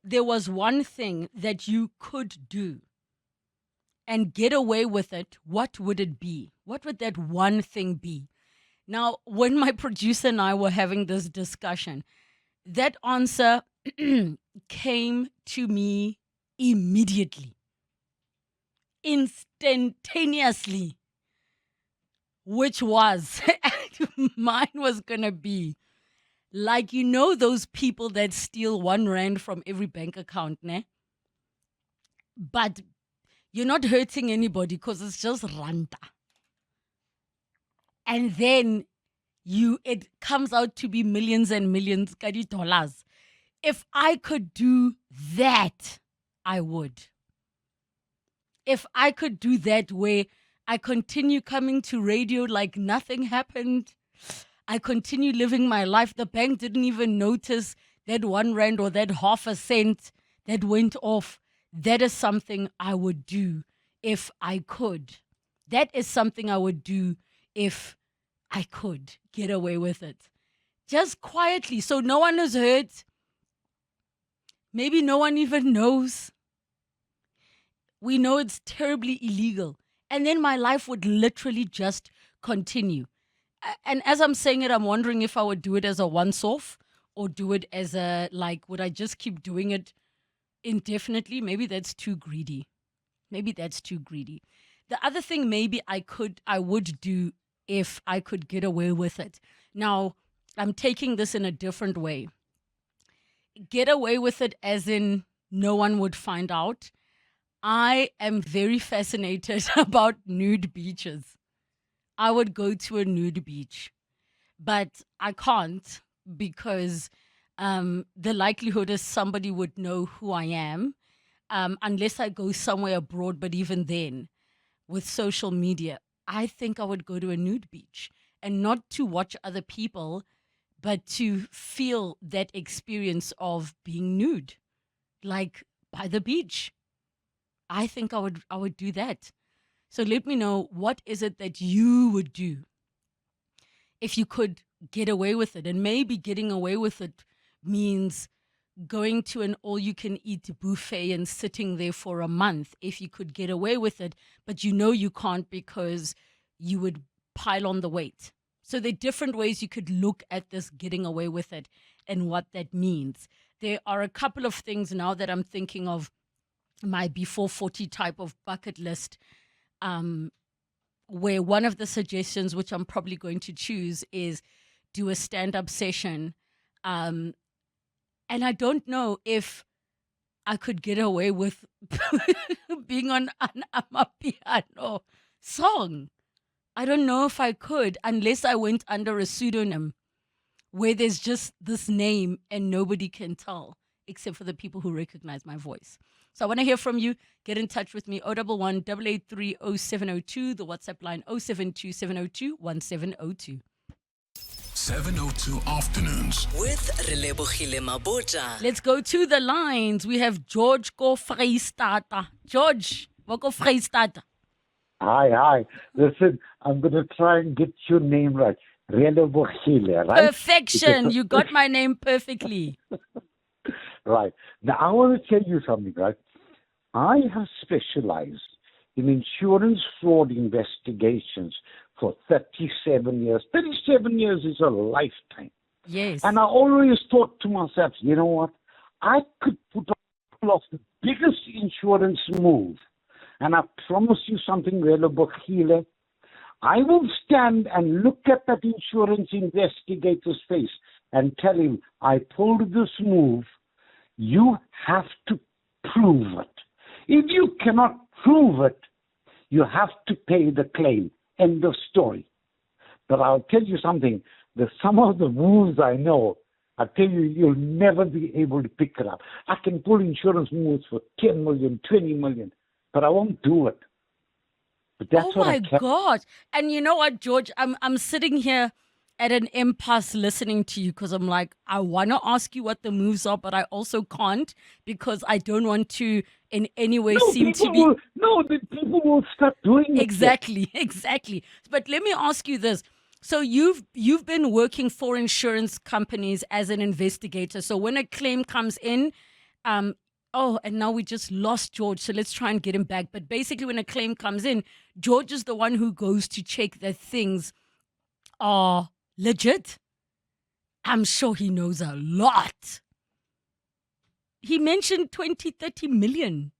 there was one thing that you could do and get away with it, what would it be? What would that one thing be? Now, when my producer and I were having this discussion, that answer came to me immediately, instantaneously, which was, mine was going to be like, those people that steal 1 rand from every bank account, ne? But you're not hurting anybody because it's just ranta. And then it comes out to be millions and millions of dollars. If I could do that, I would. If I could do that where I continue coming to radio like nothing happened, I continue living my life. The bank didn't even notice that 1 rand or that half a cent that went off. That is something I would do if I could. That is something I would do if I could get away with it. Just quietly, so no one is hurt. Maybe no one even knows. We know it's terribly illegal. And then my life would literally just continue. And as I'm saying it, I'm wondering if I would do it as a once-off or do it as would I just keep doing it indefinitely? Maybe that's too greedy. The other thing maybe I would do if I could get away with it. Now, I'm taking this in a different way. Get away with it as in no one would find out. I am very fascinated about nude beaches. I would go to a nude beach, but I can't because the likelihood is somebody would know who I am unless I go somewhere abroad. But even then, with social media, I think I would go to a nude beach and not to watch other people, but to feel that experience of being nude, like by the beach. I think I would do that. So let me know, what is it that you would do if you could get away with it? And maybe getting away with it means going to an all-you-can-eat buffet and sitting there for a month if you could get away with it, but you can't because you would pile on the weight. So there are different ways you could look at this getting away with it and what that means. There are a couple of things now that I'm thinking of my before 40 type of bucket list, where one of the suggestions, which I'm probably going to choose, is do a stand-up session. And I don't know if I could get away with being on an amapiano song. I don't know if I could, unless I went under a pseudonym where there's just this name and nobody can tell except for the people who recognize my voice. So I want to hear from you. Get in touch with me, 011 883 0702, the WhatsApp line 072 702 1702. 702 Afternoons with Relebogile Mabotja. Let's go to the lines. We have George Ko Vrystaat. George, Wako Vrystaat. Hi. Listen, I'm going to try and get your name right. Relebogile, right? Perfection. You got my name perfectly. Right. Now, I want to tell you something, right? I have specialized in insurance fraud investigations for 37 years. 37 years is a lifetime. Yes. And I always thought to myself, you know what? I could put off the biggest insurance move. And I promise you something, Relebogile. I will stand and look at that insurance investigator's face and tell him, I pulled this move. You have to prove it. If you cannot prove it, you have to pay the claim. End of story. But I'll tell you something. Some of the moves I know, I tell you, you'll never be able to pick it up. I can pull insurance moves for 10 million, 20 million, but I won't do it. But that's oh my God. And you know what, George? I'm sitting here at an impasse listening to you because I'm like, I want to ask you what the moves are, but I also can't because I don't want to in any way seem to be... the people will start doing it. Exactly. But let me ask you this. So you've been working for insurance companies as an investigator. So when a claim comes in, And now we just lost George, so let's try and get him back. But basically, when a claim comes in, George is the one who goes to check that things are legit. I'm sure he knows a lot. He mentioned 20, 30 million.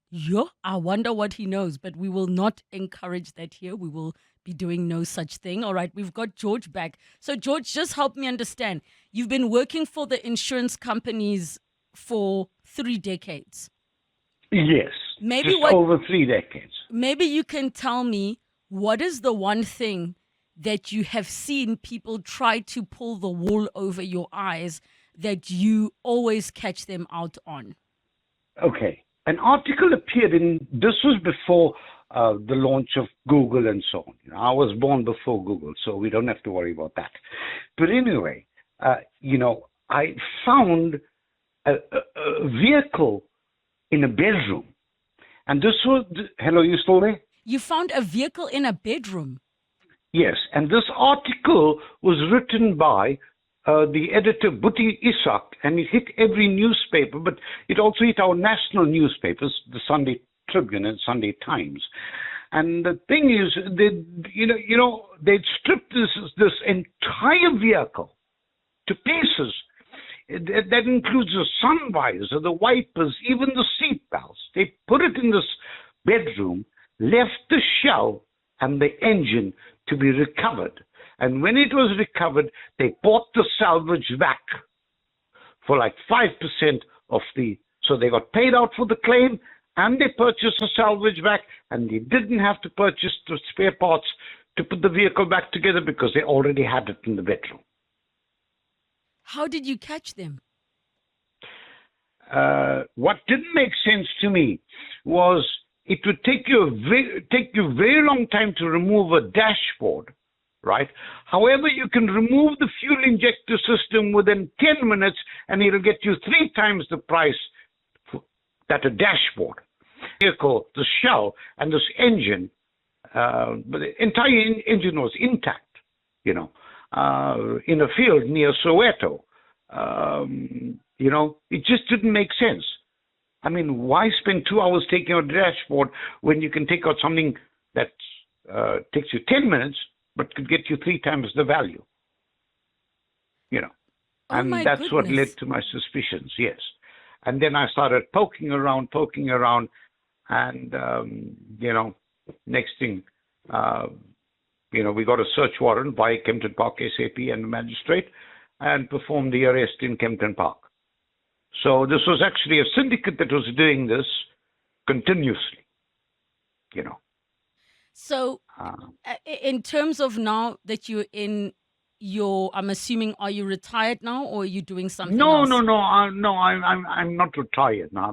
Yo, I wonder what he knows, but we will not encourage that here. We will be doing no such thing. All right, we've got George back. So, George, just help me understand. You've been working for the insurance companies for 3 decades. Yes, Maybe just over 3 decades. Maybe you can tell me, what is the one thing that you have seen people try to pull the wool over your eyes that you always catch them out on? Okay. An article appeared this was before the launch of Google and so on. I was born before Google, so we don't have to worry about that. But anyway, I found a vehicle in a bedroom. And this was, hello, you still there? You found a vehicle in a bedroom? Yes, and this article was written by the editor, Buti Isak, and it hit every newspaper, but it also hit our national newspapers, the Sunday Tribune and Sunday Times. And the thing is, they'd stripped this entire vehicle to pieces. That includes the sun visor, the wipers, even the seat belts. They put it in this bedroom, left the shell and the engine to be recovered. And when it was recovered, they bought the salvage back for like 5% of so they got paid out for the claim and they purchased the salvage back, and they didn't have to purchase the spare parts to put the vehicle back together because they already had it in the bedroom. How did you catch them? What didn't make sense to me was it would take you a very long time to remove a dashboard, right? However, you can remove the fuel injector system within 10 minutes and it'll get you 3 times the price that a dashboard. Vehicle, the shell and this engine, but the entire engine was intact, in a field near Soweto. It just didn't make sense. I mean, why spend 2 hours taking out a dashboard when you can take out something that takes you 10 minutes, but could get you 3 times the value? And that's what led to my suspicions, yes. And then I started poking around, and, next thing, we got a search warrant by Kempton Park SAP and the magistrate and performed the arrest in Kempton Park. So this was actually a syndicate that was doing this continuously, So in terms of now that you're in I'm assuming, are you retired now or are you doing something else? No, I'm not retired now.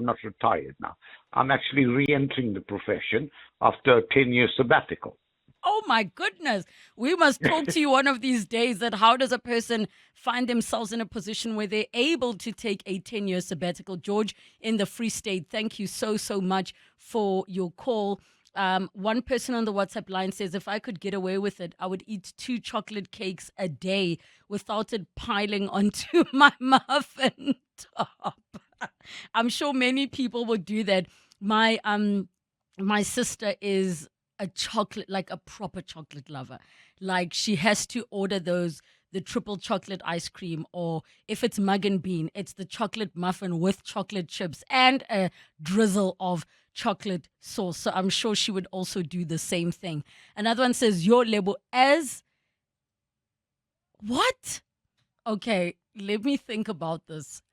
I'm actually re-entering the profession after a 10-year sabbatical. Oh my goodness. We must talk to you one of these days that how does a person find themselves in a position where they're able to take a 10-year sabbatical. George in the Free State, thank you so much for your call. One person on the WhatsApp line says, if I could get away with it, I would eat 2 chocolate cakes a day without it piling onto my muffin top. I'm sure many people would do that. My sister is a proper chocolate lover. Like, she has to order the triple chocolate ice cream, or if it's mug and bean, it's the chocolate muffin with chocolate chips and a drizzle of chocolate sauce. So I'm sure she would also do the same thing. Another one says, your label as what? Okay, let me think about this.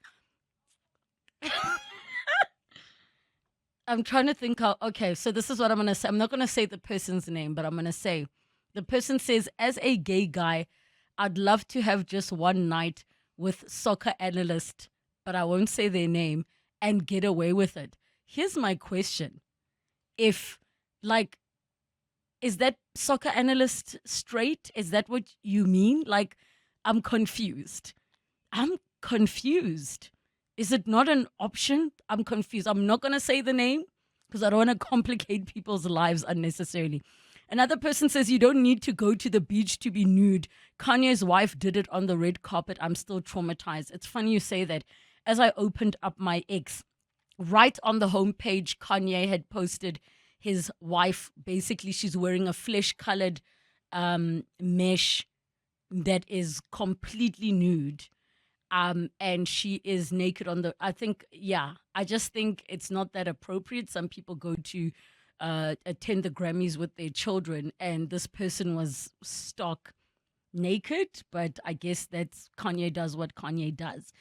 I'm trying to think how, okay, so this is what I'm going to say. I'm not going to say the person's name, but I'm going to say, the person says, as a gay guy, I'd love to have just one night with soccer analyst, but I won't say their name, and get away with it. Here's my question. Is that soccer analyst straight? Is that what you mean? Like, I'm confused. Is it not an option? I'm confused. I'm not going to say the name because I don't want to complicate people's lives unnecessarily. Another person says, you don't need to go to the beach to be nude. Kanye's wife did it on the red carpet. I'm still traumatized. It's funny you say that. as I opened up my X, right on the homepage, Kanye had posted his wife. Basically, she's wearing a flesh-colored mesh that is completely nude. And she is naked on the, I think, yeah, I just think it's not that appropriate. Some people go to attend the Grammys with their children, and this person was stark naked, but I guess that's Kanye does what Kanye does.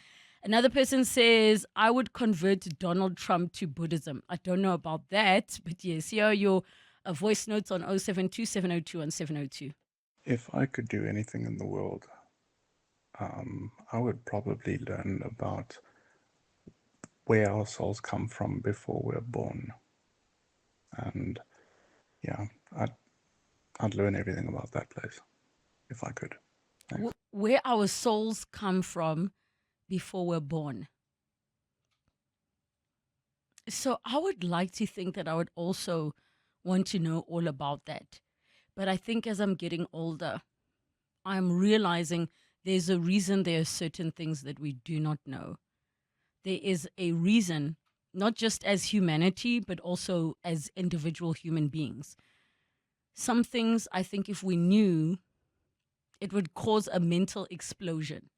Another person says, I would convert Donald Trump to Buddhism. I don't know about that, but yes, here are your voice notes on 072 702 and 702. If I could do anything in the world, I would probably learn about where our souls come from before we're born. And yeah, I'd learn everything about that place if I could. Thanks. Where our souls come from before we're born. So I would like to think that I would also want to know all about that. But I think as I'm getting older, I'm realizing there's a reason there are certain things that we do not know. There is a reason, not just as humanity, but also as individual human beings. Some things I think if we knew, it would cause a mental explosion.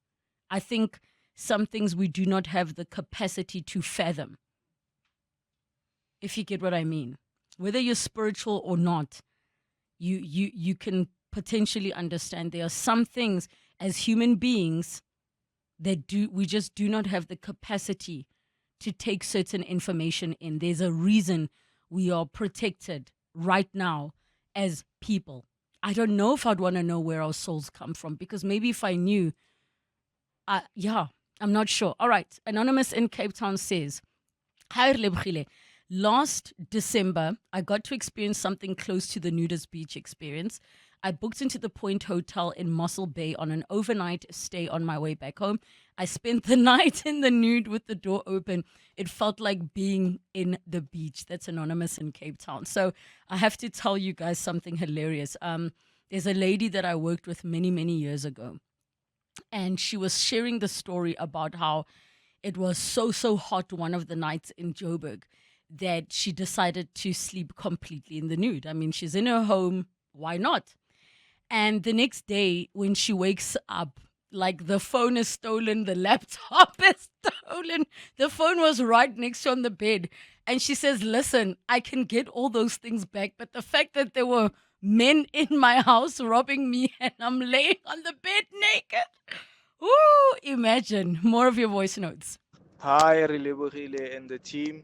I think some things we do not have the capacity to fathom. If you get what I mean. Whether you're spiritual or not, you can potentially understand there are some things as human beings that we just do not have the capacity to take certain information in. There's a reason we are protected right now as people. I don't know if I'd want to know where our souls come from, because maybe if I knew, I'm not sure. All right. Anonymous in Cape Town says, Hi, Relebogile. Last December, I got to experience something close to the nudist beach experience. I booked into the Point Hotel in Mossel Bay on an overnight stay on my way back home. I spent the night in the nude with the door open. It felt like being in the beach. That's Anonymous in Cape Town. So I have to tell you guys something hilarious. There's a lady that I worked with many, many years ago. And she was sharing the story about how it was so hot one of the nights in Joburg that she decided to sleep completely in the nude. I mean, she's in her home. Why not? And the next day when she wakes up, like the phone is stolen, the laptop is stolen. The phone was right next to her on the bed. And she says, listen, I can get all those things back. But the fact that there were men in my house robbing me and I'm laying on the bed naked. Ooh, imagine. More of your voice notes. Hi, Relebogile and the team.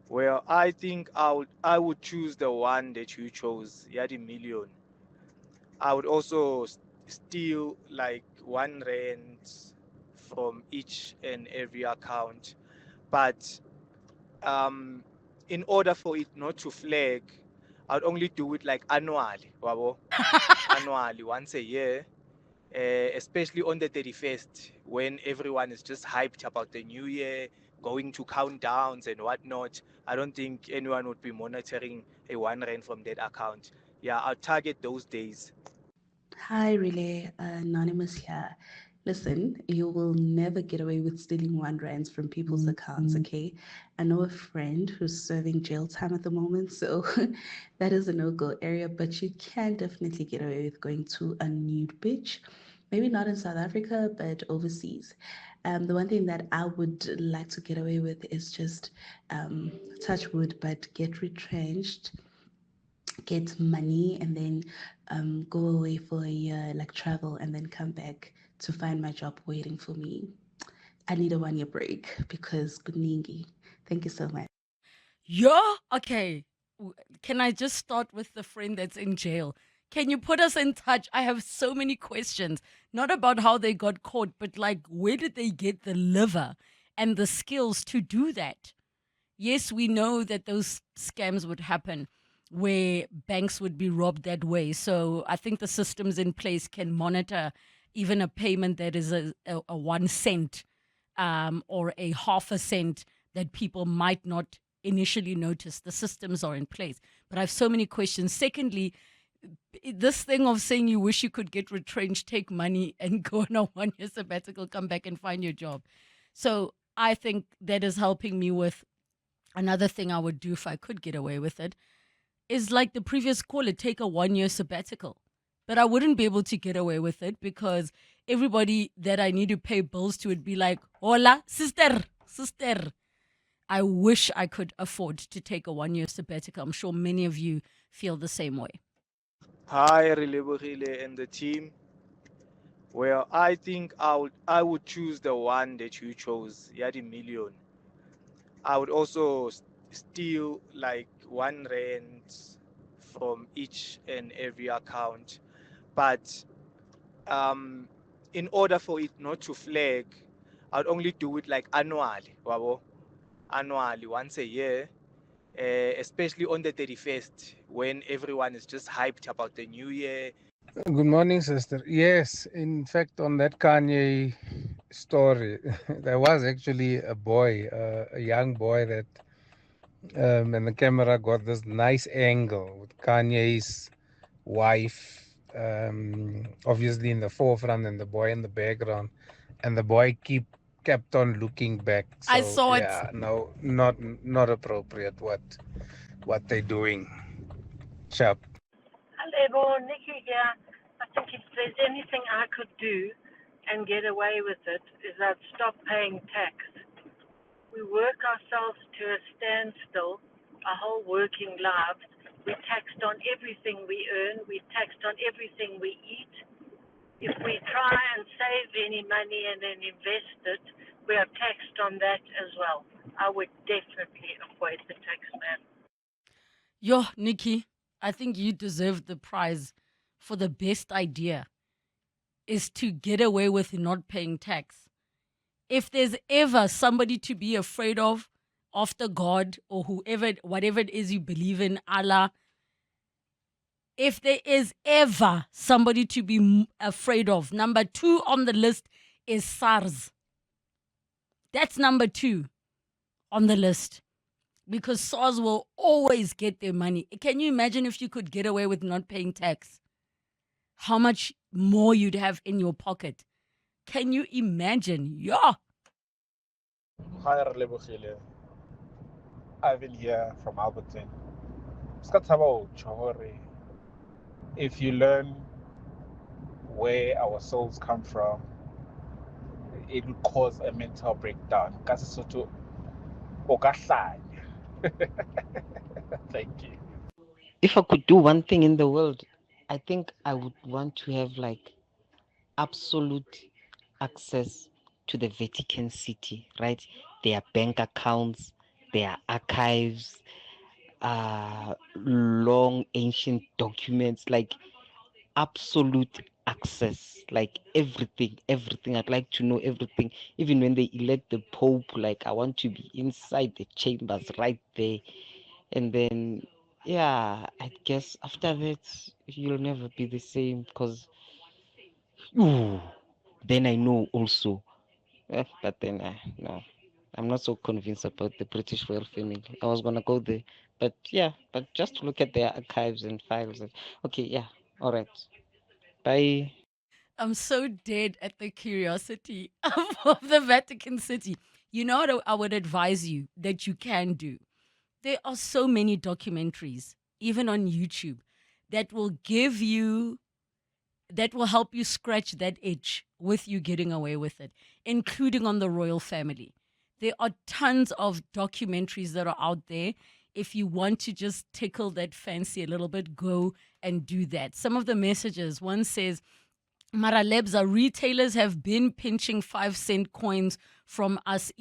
Well, I think I would choose the one that you chose, Yadi Million. I would also steal like R1 from each and every account. But in order for it not to flag, I would only do it like annually, wabo? Annually, once a year. Especially on the 31st, when everyone is just hyped about the new year, going to countdowns and whatnot. I don't think anyone would be monitoring a R1 from that account. Yeah, I'll target those days. Hi, Relay. Anonymous here. Listen, you will never get away with stealing R1 from people's accounts, okay? I know a friend who's serving jail time at the moment, so that is a no-go area, but you can definitely get away with going to a nude beach. Maybe not in South Africa, but overseas. The one thing that I would like to get away with is just touch wood, but get retrenched, get money, and then go away for a year, like travel, and then come back to find my job waiting for me. I need a 1-year break because kuningi. Thank you so much. Yeah? Okay. Can I just start with the friend that's in jail? Can you put us in touch? I have so many questions, not about how they got caught, but like, where did they get the liver and the skills to do that? Yes, we know that those scams would happen where banks would be robbed that way. So I think the systems in place can monitor even a payment that is a 1 cent or a half a cent that people might not initially notice. The systems are in place. But I have so many questions. Secondly, this thing of saying you wish you could get retrenched, take money and go on a 1-year sabbatical, come back and find your job. So I think that is helping me with another thing I would do if I could get away with it is like the previous caller, take a 1-year sabbatical. But I wouldn't be able to get away with it because everybody that I need to pay bills to would be like, hola, sister, sister. I wish I could afford to take a 1-year sabbatical. I'm sure many of you feel the same way. Hi, Relebogile and the team. Well, I think I would choose the one that you chose, Yadi Million. I would also steal like 1 rand from each and every account, but in order for it not to flag, I'd only do it like annually, wabo, annually once a year, especially on the 31st when everyone is just hyped about the new year. Good morning, sister. Yes, in fact, on that Kanye story, there was actually a boy, a young boy that, and the camera got this nice angle with Kanye's wife, obviously in the forefront, and the boy in the background, and the boy kept on looking back. I So saw it. yeah, no, not appropriate what they're doing. Chap. Hello, Nikki here. I think if there's anything I could do and get away with it, is I'd stop paying tax. We work ourselves to a standstill our whole working lives. We're taxed on everything we earn. We're taxed on everything we eat. If we try and save any money and then invest it, we are taxed on that as well. I would definitely avoid the tax man. Yo, Nikki, I think you deserve the prize for the best idea is to get away with not paying tax. If there's ever somebody to be afraid of after God or whoever, whatever it is you believe in, Allah, if there is ever somebody to be afraid of, number 2 on the list is SARS. That's number 2 on the list. Because SARS will always get their money. Can you imagine if you could get away with not paying tax? How much more you'd have in your pocket? Can you imagine? Yeah. Hi, Relebogile. Ivan here from Alberton. Skatabo Chahori. If you learn where our souls come from, it will cause a mental breakdown. Kasisoto okahlanya. Thank you. If I could do one thing in the world, I think I would want to have like absolute access to the Vatican City, right? Their bank accounts, their archives, long ancient documents, like absolute access, like everything. I'd like to know everything. Even when they elect the Pope, like I want to be inside the chambers right there. And then, yeah, I guess after that, you'll never be the same because, then I know also. But then, no, I'm not so convinced about the British royal family. I was going to go there. But yeah, but just look at their archives and files. Okay, yeah, all right. Bye. I'm so dead at the curiosity of the Vatican City. You know what I would advise you that you can do? There are so many documentaries, even on YouTube, that will help you scratch that itch with you getting away with it, including on the royal family. There are tons of documentaries that are out there. If you want to just tickle that fancy a little bit, go and do that. Some of the messages, one says, Maralebza, retailers have been pinching 5-cent coins from us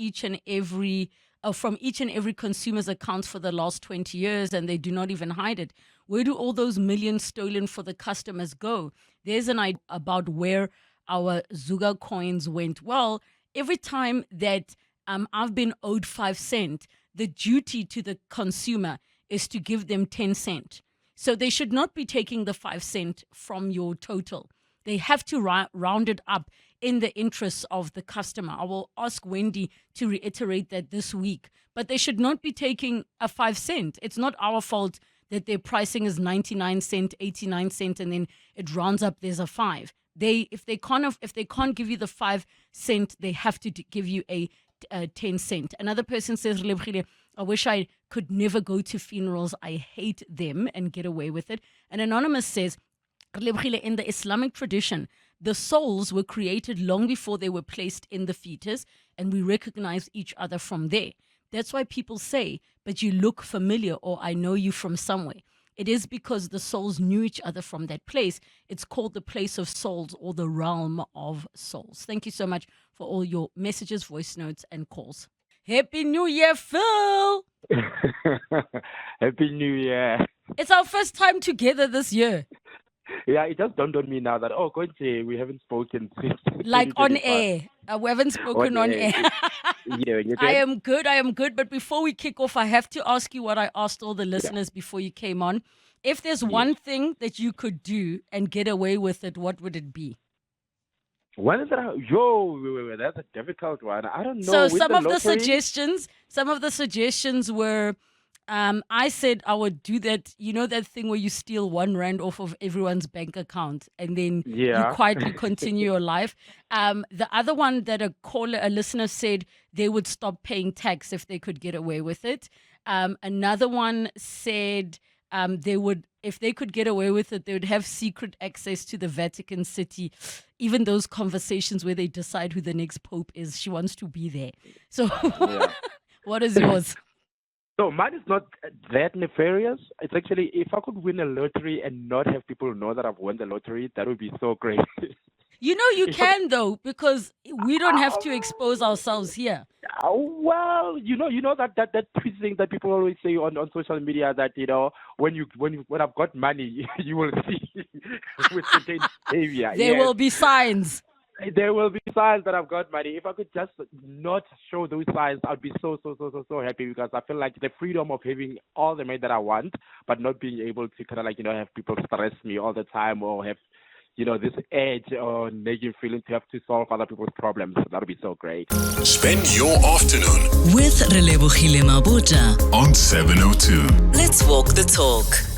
from each and every consumer's accounts for the last 20 years, and they do not even hide it. Where do all those millions stolen for the customers go? There's an idea about where our Zuga coins went. Well, every time that I've been owed 5 cent, the duty to the consumer is to give them 10 cent. So they should not be taking the 5 cent from your total. They have to round it up in the interests of the customer. I will ask Wendy to reiterate that this week. But they should not be taking a 5 cent. It's not our fault that their pricing is 99 cent, 89 cent, and then it rounds up, there's a 5. If they can't give you the 5 cent, they have to give you a 10 cents. Another person says, Relebogile, I wish I could never go to funerals. I hate them and get away with it. And Anonymous says, Relebogile, in the Islamic tradition, the souls were created long before they were placed in the fetus, and we recognize each other from there. That's why people say, but you look familiar, or I know you from somewhere. It is because the souls knew each other from that place. It's called the place of souls, or the realm of souls. Thank you so much for all your messages, voice notes, and calls. Happy New Year, Phil! Happy New Year. It's our first time together this year. Yeah, it just dawned on me now that, Kointe, we haven't spoken since. Like on air. We haven't spoken on air. Yeah, I am good. But before we kick off, I have to ask you what I asked all the listeners before you came on. If there's one thing that you could do and get away with it, what would it be? What is that? That's a difficult one. I don't know. So some of the suggestions were, I said I would do that. You know that thing where you steal R1 off of everyone's bank account and then you quietly continue your life. The other one that a listener said they would stop paying tax if they could get away with it. Another one said they would, if they could get away with it, they would have secret access to the Vatican City. Even those conversations where they decide who the next pope is, she wants to be there. So what is yours? So mine is not that nefarious. It's actually, if I could win a lottery and not have people know that I've won the lottery, that would be so great. You know you can though, because we don't have to expose ourselves here. Well, you know that tweet thing that people always say on social media that, when I've got money, you will see with certain behavior. There will be signs. There will be signs that I've got money. If I could just not show those signs, I'd be so happy, because I feel like the freedom of having all the money that I want, but not being able to kind of have people stress me all the time, or have, this edge or negative feeling to have to solve other people's problems. That would be so great. Spend your afternoon with Relebogile Mabotja on 702. Let's walk the talk.